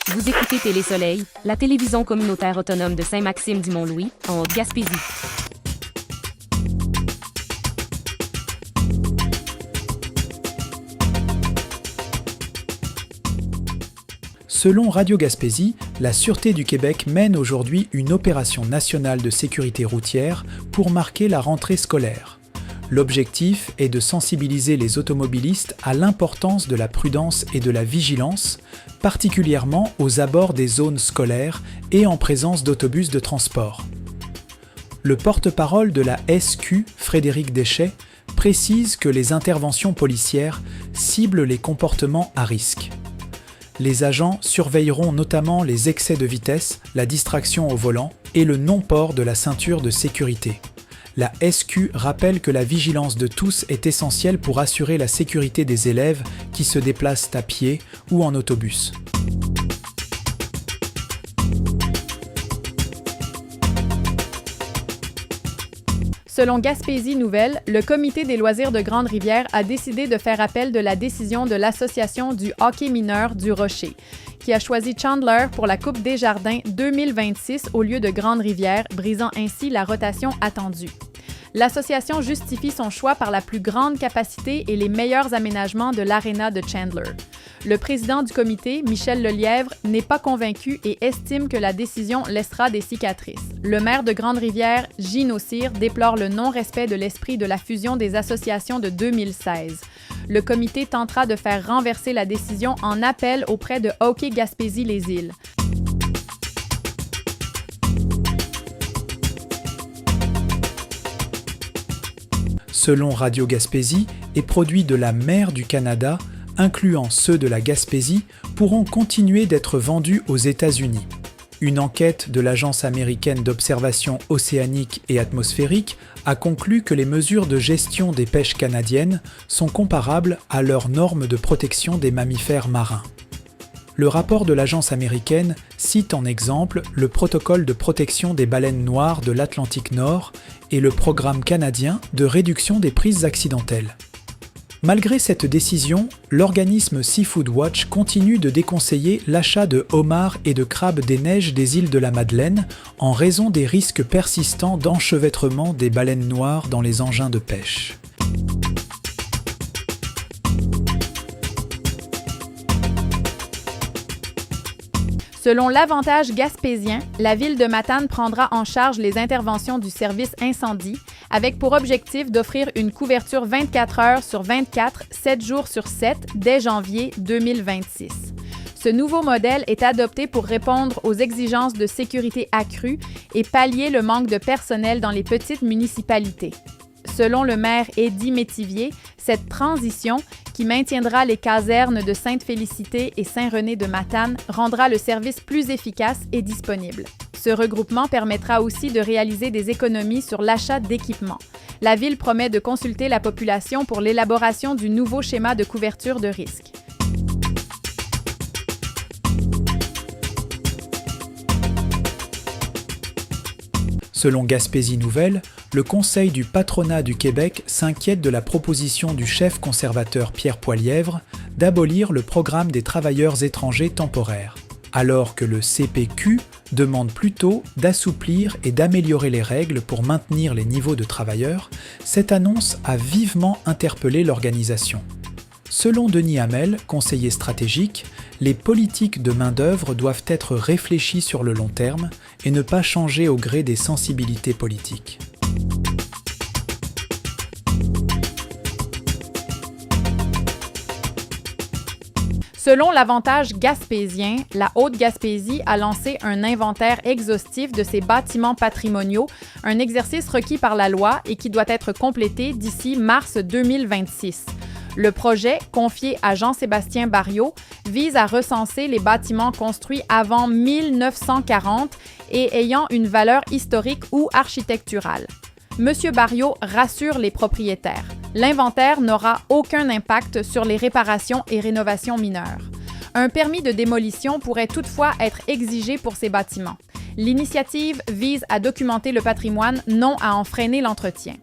Vous écoutez Télé-Soleil, la télévision communautaire autonome de Saint-Maxime-du-Mont-Louis, en Haute-Gaspésie. Selon Radio Gaspésie, la Sûreté du Québec mène aujourd'hui une opération nationale de sécurité routière pour marquer la rentrée scolaire. L'objectif est de sensibiliser les automobilistes à l'importance de la prudence et de la vigilance, particulièrement aux abords des zones scolaires et en présence d'autobus de transport. Le porte-parole de la SQ, Frédéric Deschet, précise que les interventions policières ciblent les comportements à risque. Les agents surveilleront notamment les excès de vitesse, la distraction au volant et le non-port de la ceinture de sécurité. La SQ rappelle que la vigilance de tous est essentielle pour assurer la sécurité des élèves qui se déplacent à pied ou en autobus. Selon Gaspésie Nouvelle, le Comité des loisirs de Grande-Rivière a décidé de faire appel de la décision de l'Association du hockey mineur du Rocher, qui a choisi Chandler pour la Coupe Desjardins 2026 au lieu de Grande-Rivière, brisant ainsi la rotation attendue. L'association justifie son choix par la plus grande capacité et les meilleurs aménagements de l'aréna de Chandler. Le président du comité, Michel Lelièvre, n'est pas convaincu et estime que la décision laissera des cicatrices. Le maire de Grande-Rivière, Gilles Nosir, déplore le non-respect de l'esprit de la fusion des associations de 2016. Le comité tentera de faire renverser la décision en appel auprès de Hockey Gaspésie-les-Îles. Selon Radio Gaspésie, et produits de la mer du Canada, incluant ceux de la Gaspésie, pourront continuer d'être vendus aux États-Unis. Une enquête de l'Agence américaine d'observation océanique et atmosphérique a conclu que les mesures de gestion des pêches canadiennes sont comparables à leurs normes de protection des mammifères marins. Le rapport de l'agence américaine cite en exemple le protocole de protection des baleines noires de l'Atlantique Nord et le programme canadien de réduction des prises accidentelles. Malgré cette décision, l'organisme Seafood Watch continue de déconseiller l'achat de homards et de crabes des neiges des îles de la Madeleine en raison des risques persistants d'enchevêtrement des baleines noires dans les engins de pêche. Selon l'Avantage gaspésien, la ville de Matane prendra en charge les interventions du service incendie, avec pour objectif d'offrir une couverture 24 heures sur 24, 7 jours sur 7, dès janvier 2026. Ce nouveau modèle est adopté pour répondre aux exigences de sécurité accrues et pallier le manque de personnel dans les petites municipalités. Selon le maire Eddie Métivier, cette transition, qui maintiendra les casernes de Sainte-Félicité et Saint-René de Matane, rendra le service plus efficace et disponible. Ce regroupement permettra aussi de réaliser des économies sur l'achat d'équipements. La ville promet de consulter la population pour l'élaboration du nouveau schéma de couverture de risque. Selon Gaspésie Nouvelle, le Conseil du patronat du Québec s'inquiète de la proposition du chef conservateur Pierre Poilièvre d'abolir le programme des travailleurs étrangers temporaires, alors que le CPQ demande plutôt d'assouplir et d'améliorer les règles pour maintenir les niveaux de travailleurs. Cette annonce a vivement interpellé l'organisation. Selon Denis Hamel, conseiller stratégique, les politiques de main-d'œuvre doivent être réfléchies sur le long terme et ne pas changer au gré des sensibilités politiques. Selon l'Avantage gaspésien, la Haute-Gaspésie a lancé un inventaire exhaustif de ses bâtiments patrimoniaux, un exercice requis par la loi et qui doit être complété d'ici mars 2026. Le projet, confié à Jean-Sébastien Barriot, vise à recenser les bâtiments construits avant 1940 et ayant une valeur historique ou architecturale. M. Barriot rassure les propriétaires. L'inventaire n'aura aucun impact sur les réparations et rénovations mineures. Un permis de démolition pourrait toutefois être exigé pour ces bâtiments. L'initiative vise à documenter le patrimoine, non à en freiner l'entretien.